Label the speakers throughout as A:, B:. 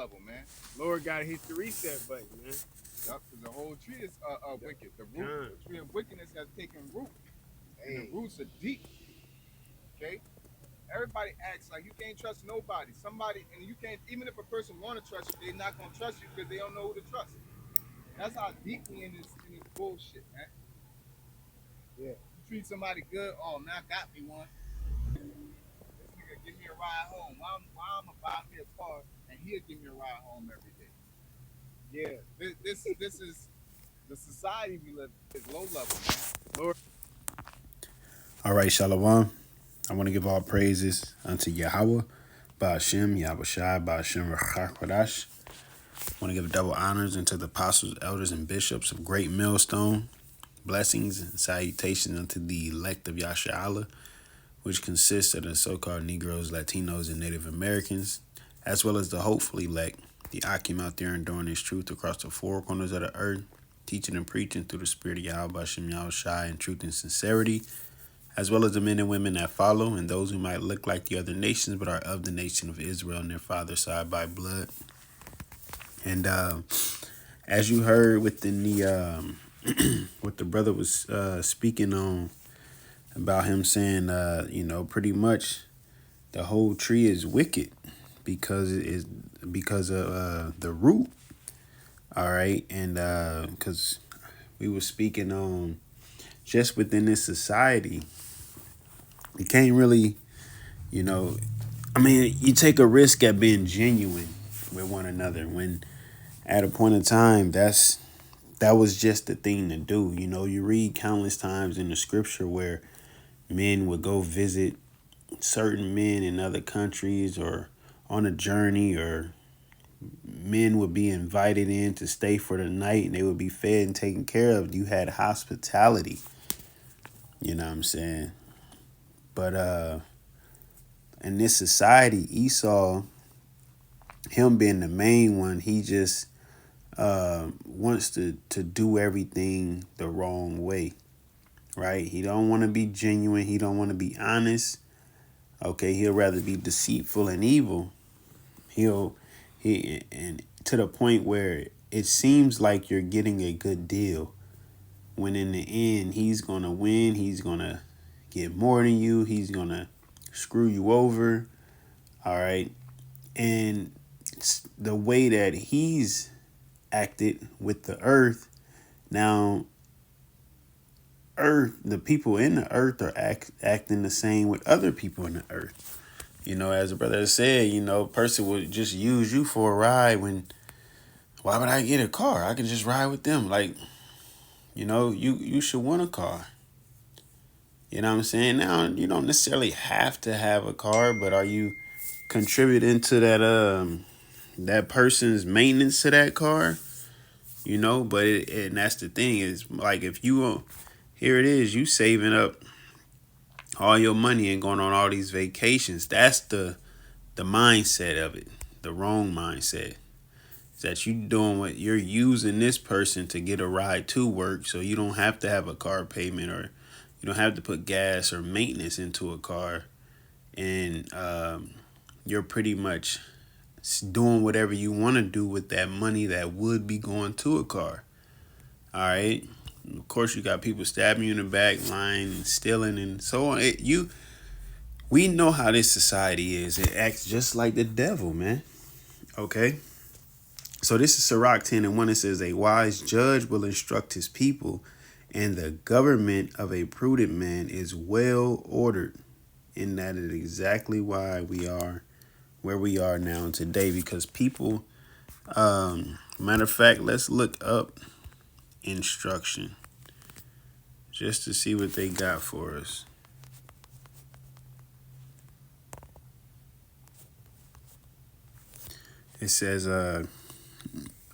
A: level, man.
B: Lord got to hit the reset button, man.
A: Yup, because the whole tree is wicked. The root,
B: Done.
A: the tree of wickedness has taken root, and the
B: Hey,
A: roots are deep. Okay, everybody acts like you can't trust nobody. Somebody, and you can't. Even if a person want to trust you, they're not gonna trust you because they don't know who to trust. That's how deep we in this bullshit, man.
B: yeah.
A: You treat somebody good, oh man, I got me one. This nigga give me a ride home. Why I'ma buy me a car and he'll give me a ride home every day?
B: Yeah.
A: This is the society we live in is low level, man.
B: Lord.
C: All right, Shalom. I want to give all praises unto Yahawah, BAHASHAM, YAHAWASHI, BAHASHAM, QADASH. I want to give double honors unto the apostles, elders, and bishops of Great Millstone. Blessings and salutations unto the elect of Yasha, which consists of the so-called Negroes, Latinos, and Native Americans, as well as the hopeful elect, the Akim out there enduring his truth across the four corners of the earth, teaching and preaching through the spirit of Yahweh, Shem, Yahushai, in truth and sincerity, as well as the men and women that follow, and those who might look like the other nations, but are of the nation of Israel and their father's side by blood. And as you heard within the what the brother was speaking on about him saying, pretty much the whole tree is wicked because it is because of the root. All right, and because we were speaking on just within this society, you can't really, you take a risk at being genuine with one another when at a point in time that was just the thing to do. You read countless times in the scripture where men would go visit certain men in other countries or on a journey, or men would be invited in to stay for the night and they would be fed and taken care of. You had hospitality. You know what I'm saying? But in this society, Esau, him being the main one, he just wants to do everything the wrong way. Right? He don't want to be genuine. He don't want to be honest. Okay, he'll rather be deceitful and evil. And to the point where it seems like you're getting a good deal, when in the end he's gonna win. He's gonna get more than you. He's gonna screw you over. All right, and the way that he's acted with the earth now. The people in the earth are acting the same with other people in the earth. As a brother said, a person would just use you for a ride when, why would I get a car? I can just ride with them. Like, you should want a car. You know what I'm saying? Now, you don't necessarily have to have a car, but are you contributing to that person's maintenance to that car? But and that's the thing is, like, if you, here it is, you saving up all your money and going on all these vacations. That's the mindset of it. The wrong mindset is that you doing what you're using this person to get a ride to work, so you don't have to have a car payment, or you don't have to put gas or maintenance into a car, and you're pretty much doing whatever you want to do with that money that would be going to a car. All right. Of course, you got people stabbing you in the back, lying, stealing, and so on. We know how this society is. It acts just like the devil, man. Okay? So this is Sirach 10:1. It says, a wise judge will instruct his people, and the government of a prudent man is well ordered. And that is exactly why we are where we are now today. Because people, matter of fact, let's look up instruction just to see what they got for us. It says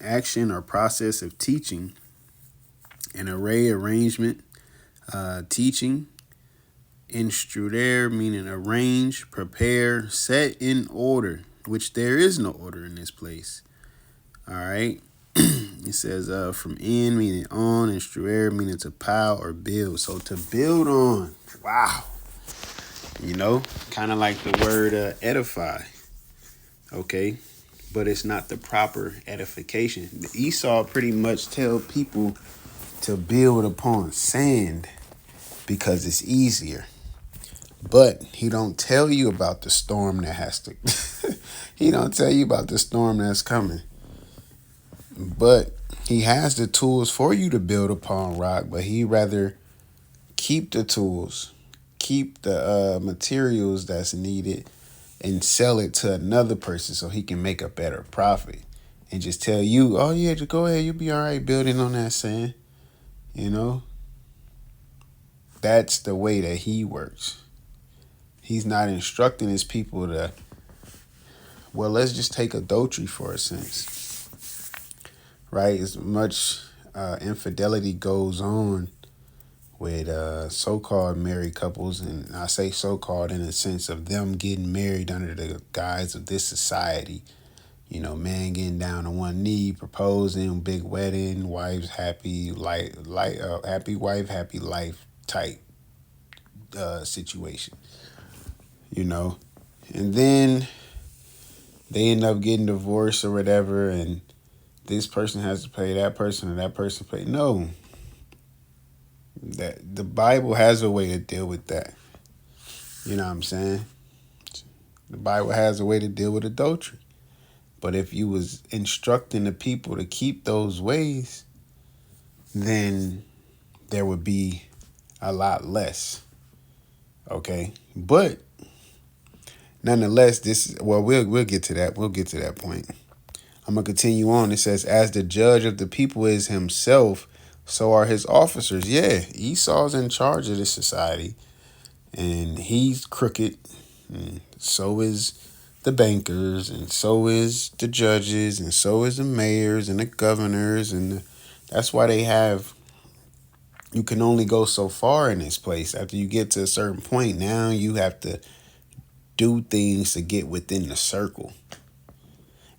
C: action or process of teaching, an array, arrangement, teaching, instruere, meaning arrange, prepare, set in order, which there is no order in this place. All right. It says from in, meaning on, instruere, meaning to pile or build. So to build on. Wow. Kind of like the word edify. Okay. but it's not the proper edification. Esau pretty much tell people to build upon sand because it's easier. But he don't tell you about the storm that has to he don't tell you about the storm that's coming. But he has the tools for you to build upon rock, but he rather keep the tools, keep the materials that's needed, and sell it to another person so he can make a better profit. And just tell you, oh yeah, just go ahead, you'll be all right building on that sand. You know? That's the way that he works. He's not instructing his people to, well, let's just take adultery for a sense. Right? As much infidelity goes on with so-called married couples, and I say so-called in the sense of them getting married under the guise of this society. You know, man getting down on one knee, proposing, big wedding, wife's happy, happy wife, happy life type situation. You know, and then they end up getting divorced or whatever, and this person has to pay that person, and that person pay. No, that the Bible has a way to deal with that. You know what I'm saying? The Bible has a way to deal with adultery. But if you was instructing the people to keep those ways, then there would be a lot less. Okay? But nonetheless, we'll get to that. We'll get to that point. I'm going to continue on. It says, as the judge of the people is himself, so are his officers. Yeah, Esau's in charge of this society, and he's crooked, and so is the bankers, and so is the judges, and so is the mayors and the governors, and that's why they have, you can only go so far in this place. After you get to a certain point, now you have to do things to get within the circle.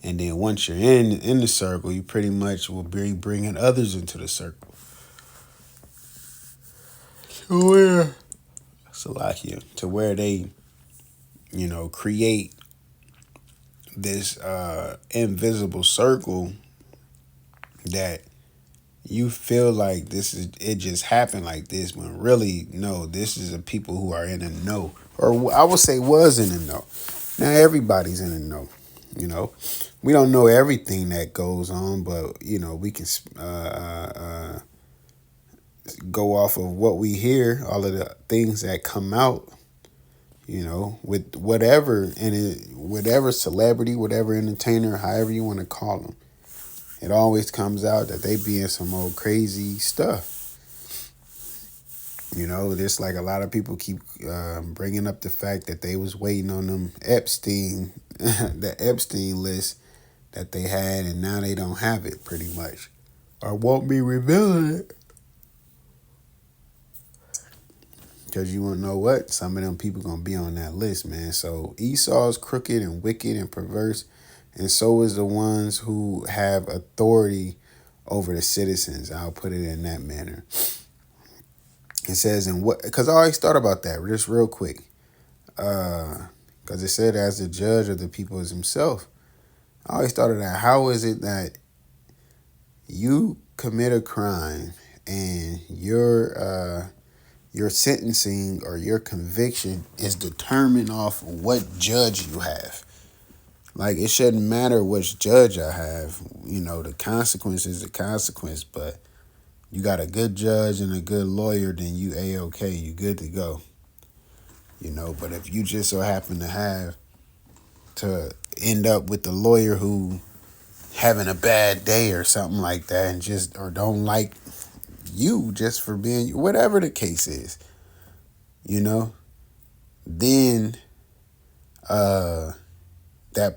C: And then once you're in the circle, you pretty much will be bringing others into the circle. To where they, you know, create this invisible circle that you feel like it just happened like this, when really, no, this is the people who are in the know. Or I would say was in the know. Now everybody's in the know. You know, we don't know everything that goes on, but, you know, we can go off of what we hear, all of the things that come out, you know, with whatever celebrity, whatever entertainer, however you want to call them. It always comes out that they be in some old crazy stuff. You know, there's like a lot of people keep bringing up the fact that they was waiting on them the Epstein list that they had, and now they don't have it pretty much, or won't be revealing it. Because you won't know what, some of them people going to be on that list, man. So Esau's crooked and wicked and perverse, and so is the ones who have authority over the citizens. I'll put it in that manner. It says, because I always thought about that just real quick. Because it said, as the judge of the people is himself. I always thought of that. How is it that you commit a crime and your sentencing or your conviction is determined off what judge you have? Like, it shouldn't matter which judge I have. You know, the consequence is the consequence, but you got a good judge and a good lawyer, then you A-okay, you good to go. You know, but if you just so happen to end up with the lawyer who having a bad day or something like that, and or don't like you just for being, whatever the case is, you know, then that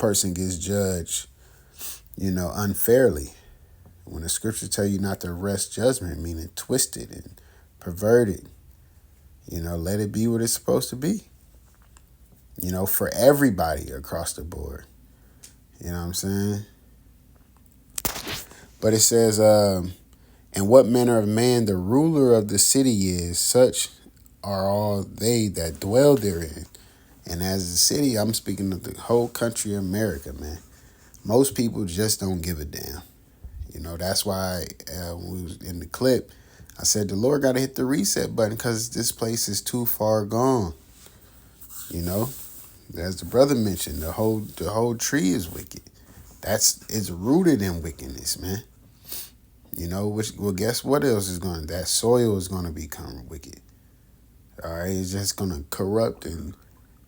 C: person gets judged, you know, unfairly. When the scriptures tell you not to wrest judgment, meaning twisted and perverted, you know, let it be what it's supposed to be, you know, for everybody across the board. You know what I'm saying? But it says, and what manner of man the ruler of the city is, such are all they that dwell therein. And as the city, I'm speaking of the whole country of America, man. Most people just don't give a damn. You know, that's why when we was in the clip, I said the Lord got to hit the reset button because this place is too far gone. You know, as the brother mentioned, the whole tree is wicked. It's rooted in wickedness, man. You know, well, guess what else is going? That soil is going to become wicked. All right, it's just going to corrupt and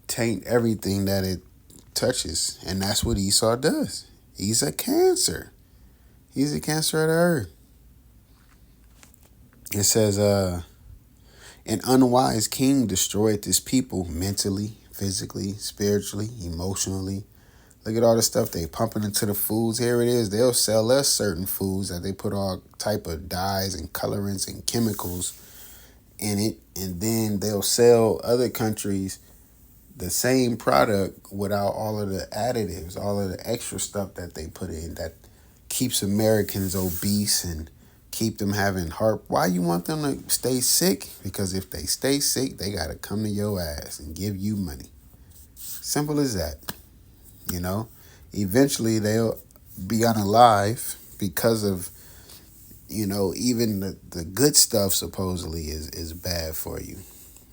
C: taint everything that it touches, and that's what Esau does. He's a cancer. He's a cancer of the earth. It says, an unwise king destroyed this people mentally, physically, spiritually, emotionally. Look at all the stuff they pumping into the foods. Here it is. They'll sell us certain foods that they put all type of dyes and colorants and chemicals in it, and then they'll sell other countries the same product without all of the additives, all of the extra stuff that they put in that keeps Americans obese and keep them having heart. Why you want them to stay sick? Because if they stay sick, they got to come to your ass and give you money. Simple as that. You know, eventually they'll be unalive because of, you know, even the good stuff supposedly is bad for you.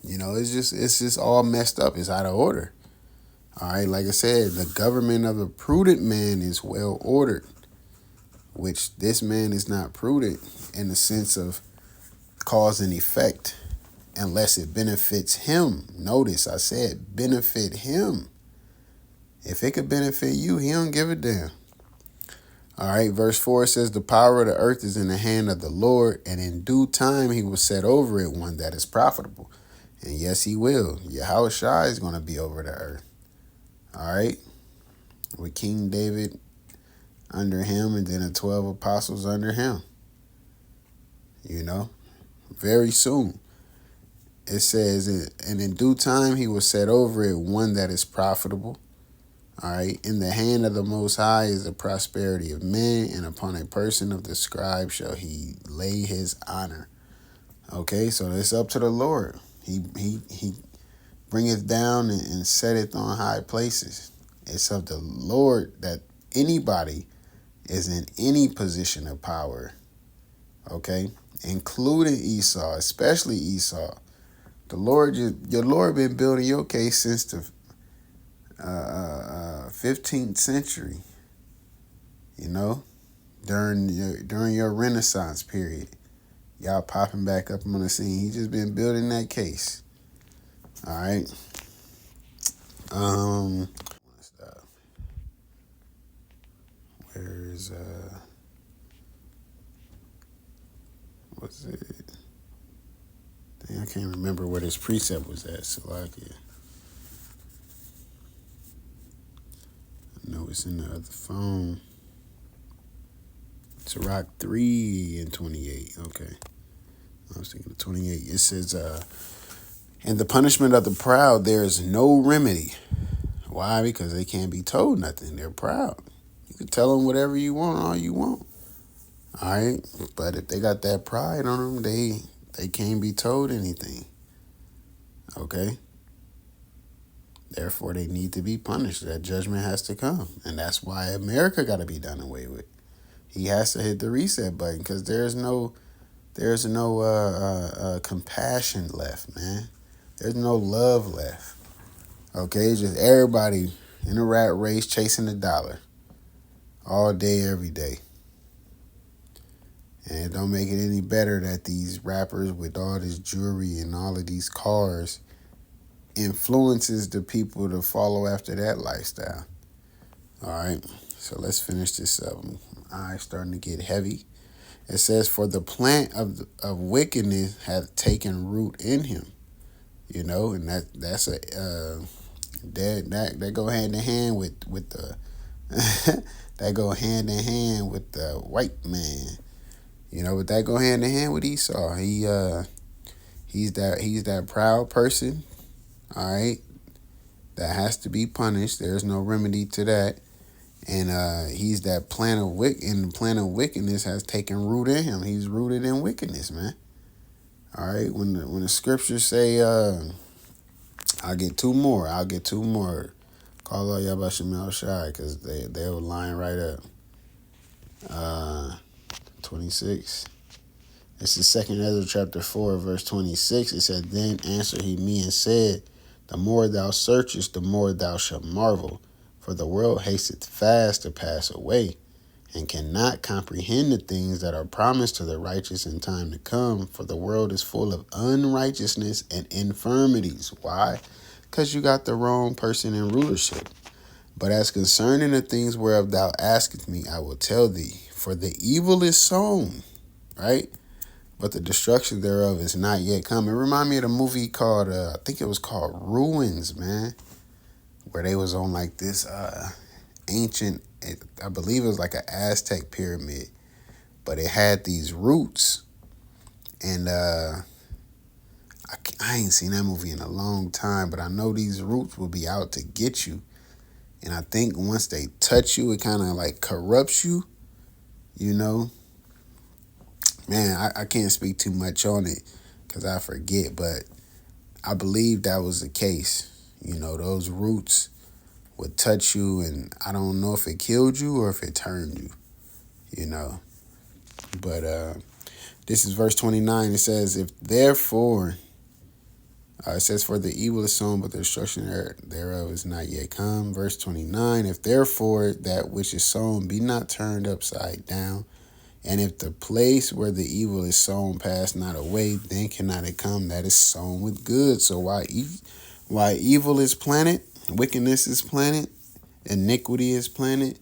C: You know, it's just all messed up. It's out of order. All right, like I said, the government of a prudent man is well ordered, which this man is not prudent in the sense of cause and effect unless it benefits him. Notice I said benefit him. If it could benefit you, he don't give a damn. All right, verse 4 says, the power of the earth is in the hand of the Lord, and in due time he will set over it one that is profitable. And yes, he will. YAHAWASHI is going to be over the earth. All right, with King David under him and then the 12 apostles under him. You know, very soon. It says, and in due time he will set over it one that is profitable. All right, in the hand of the Most High is the prosperity of men, and upon a person of the scribe shall he lay his honor. Okay, so it's up to the Lord. He bringeth down and setteth on high places. It's of the Lord that anybody is in any position of power. Okay, including Esau, especially Esau. Your Lord been building your case since the 15th century, you know, during your Renaissance period. Y'all popping back up on the scene. He just been building that case. All right. Where's what's it? Dang, I can't remember where this precept was at. Salakia. I know it's in the other phone. Sirach 3 and 28. Okay. I was thinking of 28. It says, in the punishment of the proud, there is no remedy. Why? Because they can't be told nothing. They're proud. You can tell them whatever you want, all you want. All right? But if they got that pride on them, they can't be told anything. Okay? Therefore, they need to be punished. That judgment has to come. And that's why America got to be done away with. He has to hit the reset button because there's no compassion left, man. There's no love left. Okay, it's just everybody in a rat race chasing the dollar all day, every day. And it don't make it any better that these rappers with all this jewelry and all of these cars influences the people to follow after that lifestyle. All right, so let's finish this up. My eyes starting to get heavy. It says, for the plant of wickedness hath taken root in him. You know, and that's a that go hand in hand with the that go hand in hand with the white man. You know, but that go hand in hand with Esau. He's that proud person, all right, that has to be punished. There's no remedy to that. And he's that plan of and the plan of wickedness has taken root in him. He's rooted in wickedness, man. All right, when the scriptures say, I'll get two more Call out Yahawashim Shai, because they were lying right up. 26. This is 2nd Ezra chapter 4, verse 26. It said, Then answered he me and said, The more thou searchest, the more thou shalt marvel. For the world hasteth fast to pass away, and cannot comprehend the things that are promised to the righteous in time to come. For the world is full of unrighteousness and infirmities. Why? Because you got the wrong person in rulership. But as concerning the things whereof thou askest me, I will tell thee. For the evil is sown, right? But the destruction thereof is not yet come. It remind me of the movie called, I think it was called Ruins, man. Where they was on like this ancient, I believe it was like an Aztec pyramid. But it had these roots. And I ain't seen that movie in a long time. But I know these roots will be out to get you. And I think once they touch you, it kind of like corrupts you, you know. Man, I can't speak too much on it because I forget, but I believe that was the case. You know, those roots would touch you, and I don't know if it killed you or if it turned you, you know. But this is verse 29. It says, If therefore, it says, For the evil is sown, but the destruction thereof is not yet come. Verse 29, If therefore that which is sown be not turned upside down, and if the place where the evil is sown pass not away, then cannot it come that is sown with good. So why evil is planted, wickedness is planted, iniquity is planted,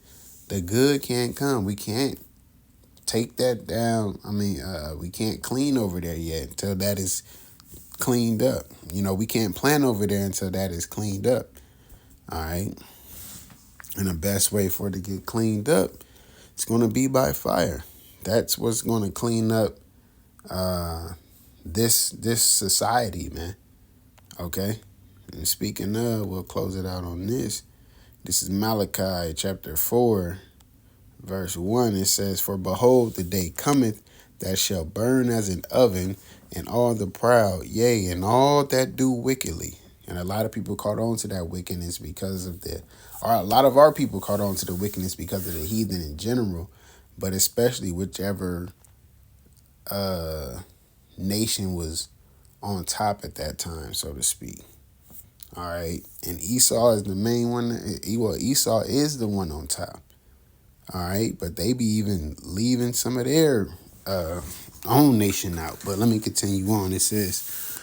C: the good can't come. We can't take that down. I mean, we can't clean over there yet until that is cleaned up. You know, we can't plant over there until that is cleaned up. All right. And the best way for it to get cleaned up, it's going to be by fire. That's what's going to clean up this society, man. Okay? And speaking of, we'll close it out on this. This is Malachi chapter 4, verse 1. It says, For behold, the day cometh that shall burn as an oven, and all the proud, yea, and all that do wickedly. And a lot of people caught on to that wickedness because of a lot of our people caught on to the wickedness because of the heathen in general. But especially whichever nation was on top at that time, so to speak. All right. And Esau is the main one. Well, Esau is the one on top. All right. But they be even leaving some of their own nation out. But let me continue on. It says,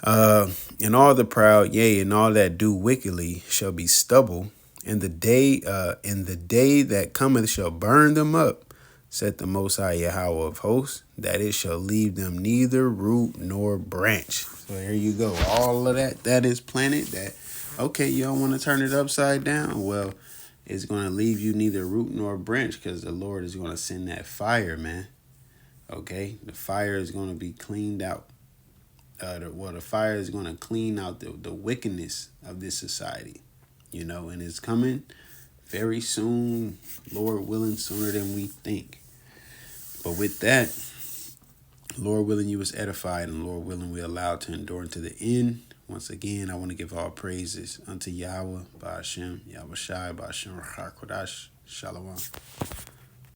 C: And all the proud, yea, and all that do wickedly shall be stubble. And the day that cometh shall burn them up, said the Most High Yahawah of hosts, that it shall leave them neither root nor branch. So here you go. All of that is planted. That, okay, you don't want to turn it upside down. Well, it's going to leave you neither root nor branch because the Lord is going to send that fire, man. Okay? The fire is going to be cleaned out. The fire is going to clean out the wickedness of this society. You know, and it's coming very soon, Lord willing, sooner than we think. But with that, Lord willing, you was edified, and Lord willing, we allowed to endure unto the end. Once again, I want to give all praises unto Yahweh, BAHASHAM, YAHAWASHI, BAHASHAM, QADASH, Shalom.